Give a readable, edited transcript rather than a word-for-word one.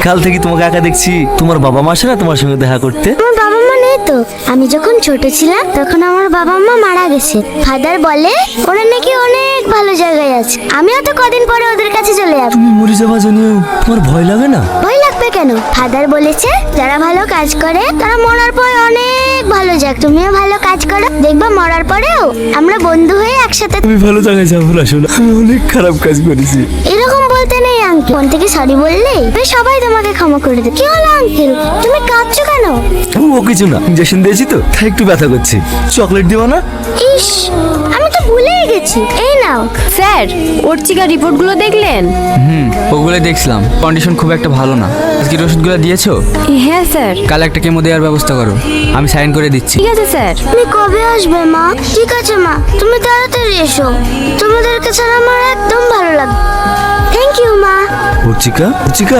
কাল থেকে তোমাকে একা দেখছি। তোমার বাবা মা আসে না তোমার সঙ্গে দেখা করতে? আমার বাবা মা নেই তো। আমি যখন ছোট ছিলাম তখন আমার বাবা মা মারা গেছে। ফাদার বলে ওরা নাকি অনেক ভালো জায়গায় আছে। আমিও তো কদিন পরে ওদের কাছে চলে যাবো। তুমি মরে যাওয়া জানিও তোমার ভয় লাগে না? ভয় লাগবে কেন? ফাদার বলেছে যারা ভালো কাজ করে তারা মরার পর অনেক ভালো যায়। তুমিও ভালো কাজ করো, দেখবা মরার পরেও আমরা বন্ধু হয়ে একসাথে। আমি ভালো জায়গায় যাবো না, শোনো আমি অনেক খারাপ কাজ করেছি। এরকম বলতে নেই আঙ্কেল। মন থেকে সরি বললেই সবাই তোমাকে ক্ষমা করে দেবে। কি হলো আঙ্কেল, তুমি কাঁদছো কেন? ও কিছু না, ইঞ্জেকশন দিয়েছি তো তাই একটু ব্যথা করছে। চকলেট দিও না? ইস, আমি তো ভুলেই গেছি। এই নাও। স্যার, ওরচিকার রিপোর্টগুলো দেখলেন? ওগুলো দেখছিলাম, কন্ডিশন খুব একটা ভালো না। আজকের ওষুধগুলো দিয়েছো? হ্যাঁ স্যার। কাল একটা কেমো দেওয়ার ব্যবস্থা করো, আমি সাইন করে দিচ্ছি। ঠিক আছে স্যার। তুমি কবে আসবে মা? ঠিক আছে মা, তুমি তাড়াতাড়ি এসো। তোমাদেরকে ছাড়া আমার একদম ভালো লাগবে। থ্যাংক ইউ মা। উচিকা উচিকা